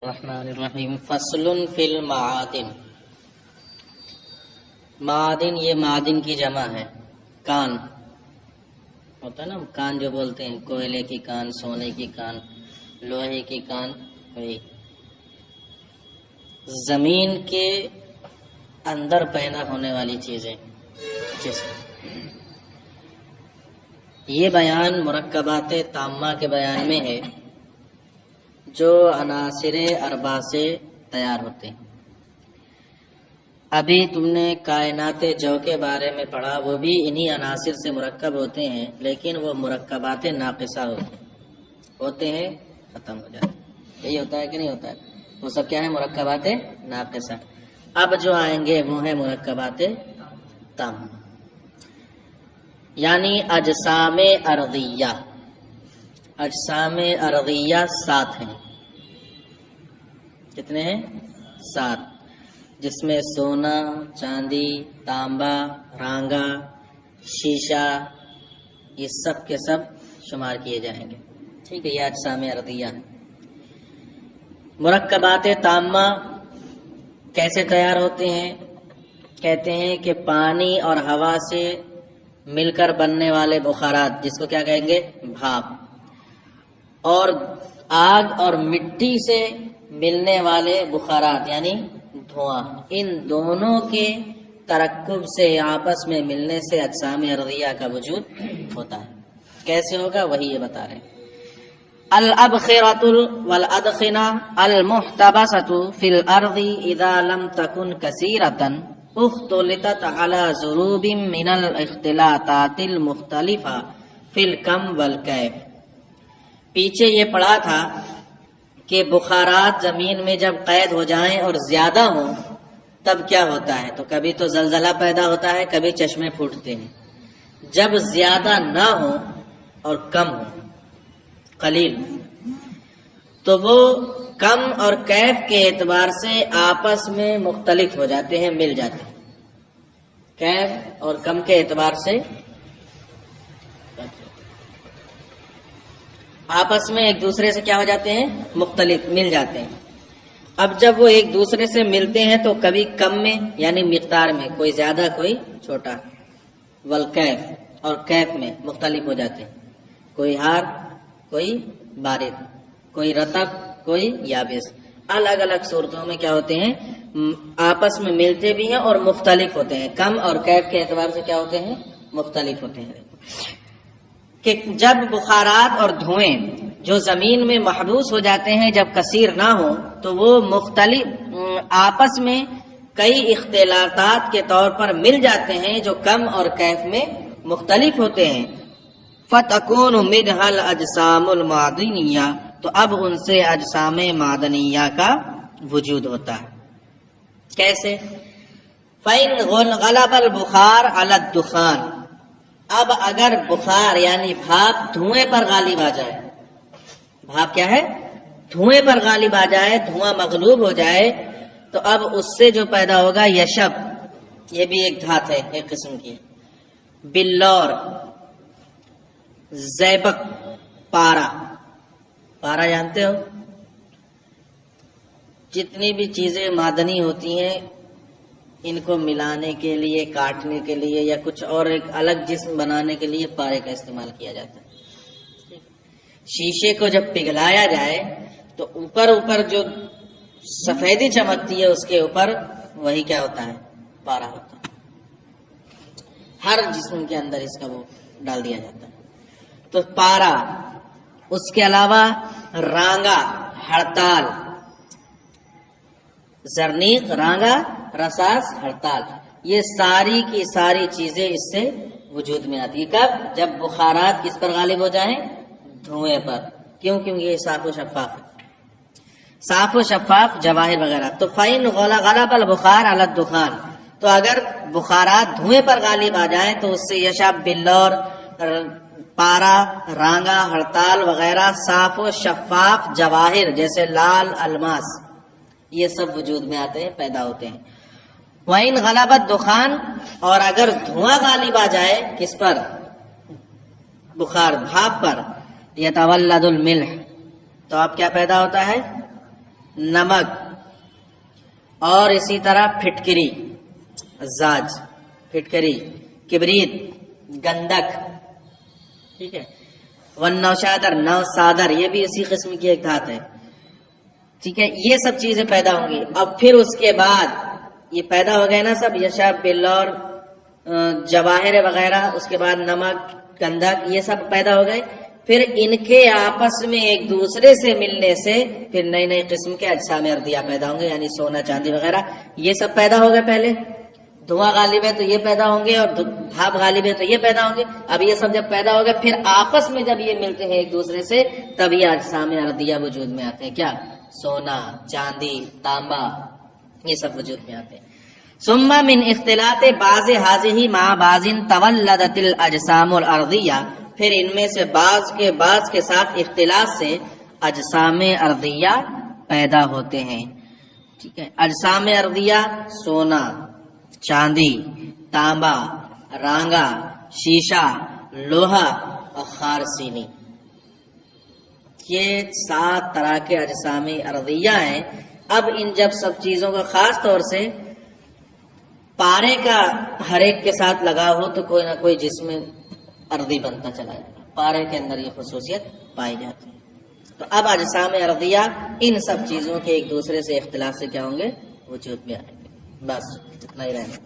الرحمن الرحیم فصل فی المعادن. معادن یہ معدن کی جمع ہے. کان ہوتا ہے نا، کان جو بولتے ہیں، کوئلے کی کان، سونے کی کان، لوہے کی کان. وہی زمین کے اندر پیدا ہونے والی چیزیں. یہ بیان مرکبات تامہ کے بیان میں ہے جو عناصر اربع سے تیار ہوتے ہیں. ابھی تم نے کائنات جو کے بارے میں پڑھا، وہ بھی انہی عناصر سے مرکب ہوتے ہیں، لیکن وہ مرکبات ناقصہ ہوتے ہیں ختم ہو جاتے ہیں. یہی ہوتا ہے کہ نہیں ہوتا ہے؟ وہ سب کیا ہے؟ مرکبات ناقصہ. اب جو آئیں گے وہ ہیں مرکبات تامہ، یعنی اجسام ارضیہ. اجسام ارضیہ 7 ہیں. کتنے ہیں؟ 7. جس میں سونا، چاندی، تانبا، رانگا، شیشہ، یہ سب کے سب شمار کیے جائیں گے. ٹھیک ہے، یہ اجسام ارضیہ ہیں. مرکبات تامہ کیسے تیار ہوتے ہیں؟ کہتے ہیں کہ پانی اور ہوا سے مل کر بننے والے بخارات، جس کو کیا کہیں گے؟ بھاپ. اور آگ اور مٹی سے ملنے والے بخارات یعنی دھواں، ان دونوں کے ترکب سے، آپس میں ملنے سے اجسام ارضیہ کا وجود ہوتا ہے. کیسے ہوگا وہی یہ بتا رہے ہیں. الابخرۃ والادخنہ المحتبسۃ فی الارض اذا لم تکن کثیرۃ اختلطت علی ضروب من الاختلاطات المختلفہ فی الکم والکیف. پیچھے یہ پڑھا تھا کہ بخارات زمین میں جب قید ہو جائیں اور زیادہ ہوں تب کیا ہوتا ہے؟ تو کبھی تو زلزلہ پیدا ہوتا ہے، کبھی چشمے پھوٹتے ہیں. جب زیادہ نہ ہو اور کم ہو، قلیل، تو وہ کم اور کیف کے اعتبار سے آپس میں مختلف ہو جاتے ہیں، مل جاتے ہیں. کیف اور کم کے اعتبار سے آپس میں ایک دوسرے سے کیا ہو جاتے ہیں؟ مختلف، مل جاتے ہیں. اب جب وہ ایک دوسرے سے ملتے ہیں تو کبھی کم میں یعنی مقدار میں، کوئی زیادہ کوئی چھوٹا، والکیف، اور کیف میں مختلف ہو جاتے ہیں. کوئی ہار، کوئی بارد، کوئی رطب، کوئی یابس. الگ الگ صورتوں میں کیا ہوتے ہیں؟ آپس میں ملتے بھی ہیں اور مختلف ہوتے ہیں. کم اور کیف کے اعتبار سے کیا ہوتے ہیں؟ مختلف ہوتے ہیں. کہ جب بخارات اور دھوئیں جو زمین میں محبوس ہو جاتے ہیں، جب کثیر نہ ہو تو وہ مختلف آپس میں کئی اختلاطات کے طور پر مل جاتے ہیں جو کم اور کیف میں مختلف ہوتے ہیں. فَتَكُونُ مِنْهَا الْأَجْسَامُ الْمَعْدِنِيَّةُ، تو اب ان سے اجسام معدنیہ کا وجود ہوتا ہے. کیسے؟ فَإِنْ غَلَبَ الْبُخَارُ عَلَى الدُّخَانِ، اب اگر بخار یعنی بھاپ دھوئیں پر غالب آ جائے. بھاپ کیا ہے؟ دھوئیں پر غالب آ جائے، دھواں مغلوب ہو جائے، تو اب اس سے جو پیدا ہوگا یشب، یہ بھی ایک دھات ہے، ایک قسم کی. بلور، زیبک، پارا. پارا جانتے ہو؟ جتنی بھی چیزیں معدنی ہوتی ہیں، ان کو ملانے کے لیے، کاٹنے کے لیے، یا کچھ اور ایک الگ جسم بنانے کے لیے پارے کا استعمال کیا جاتا ہے. شیشے کو جب پگھلایا جائے تو اوپر جو سفیدی چمکتی ہے اس کے اوپر، وہی کیا ہوتا ہے؟ پارا ہوتا ہے. ہر جسم کے اندر اس کا وہ ڈال دیا جاتا ہے. تو پارا، اس کے علاوہ رانگا، ہڑتال، زرنیق، رانگا، رساس، ہڑتال، یہ ساری کی ساری چیزیں اس سے وجود میں آتی ہے. کب؟ جب بخارات کس پر غالب ہو جائیں؟ دھوئیں پر. کیوں یہ صاف و شفاف ہے. صاف و شفاف جواہر وغیرہ. تو فَإِنْ غَلَبَ الْبُخَارُ عَلَى الدُّخَانِ، تو اگر بخارات دھوئیں پر غالب آ جائیں تو اس سے یشب، بلور، پارا، رانگا، ہڑتال وغیرہ صاف و شفاف جواہر جیسے لال، الماس، یہ سب وجود میں آتے ہیں، پیدا ہوتے ہیں. وَإِنْ غَلَبَ الدُّخَانُ، اور اگر دھواں غالب آ جائے کس پر؟ بخار، بھاپ پر. يَتَوَلَّدُ الْمِلْحُ، تو اب کیا پیدا ہوتا ہے؟ نمک اور اسی طرح پھٹکری، زاج، پھٹکری، کبریت، گندک، ٹھیک ہے، والنوشادر، نوسادر، یہ بھی اسی قسم کی ایک دھات ہے، ٹھیک ہے. یہ سب چیزیں پیدا ہوں گی. اب پھر اس کے بعد یہ پیدا ہو گئے نا سب، یشا، بلور، جواہر وغیرہ، اس کے بعد نمک، گندک، یہ سب پیدا ہو گئے. پھر ان کے آپس میں ایک دوسرے سے ملنے سے پھر نئی نئی قسم کے اجسام اردیہ پیدا ہوں گے، یعنی سونا، چاندی وغیرہ. یہ سب پیدا ہو گئے. پہلے دھواں غالب ہے تو یہ پیدا ہوں گے، اور بھاپ غالب ہے تو یہ پیدا ہوں گے. اب یہ سب جب پیدا ہو گئے، پھر آپس میں جب یہ ملتے ہیں ایک دوسرے سے، تب یہ اجسام اردیہ وجود میں آتے ہیں. کیا؟ سونا، چاندی، تانبا، یہ سب وجود میں آتے ہیں. ثم من اختلاط بعض هذه مع بعض تولدت الاجسام الارضیہ، پھر ان میں سے بعض کے ساتھ اختلاط سے اجسام ارضیہ پیدا ہوتے ہیں. ٹھیک ہے. اجسام ارضیہ سونا، چاندی، تانبا، رانگا، شیشہ، لوہا اور خارسینی، یہ 7 طرح کے اجسام ارضیہ ہیں. اب ان جب سب چیزوں کا خاص طور سے پارے کا ہر ایک کے ساتھ لگا ہو تو کوئی نہ کوئی جسم ارضی بنتا چلا جائے. پارے کے اندر یہ خصوصیت پائی جاتی ہے. تو اب اجسام ارضیہ ان سب چیزوں کے ایک دوسرے سے اختلاف سے کیا ہوں گے؟ وجود میں آئیں گے. بس اتنا ہی رہنا.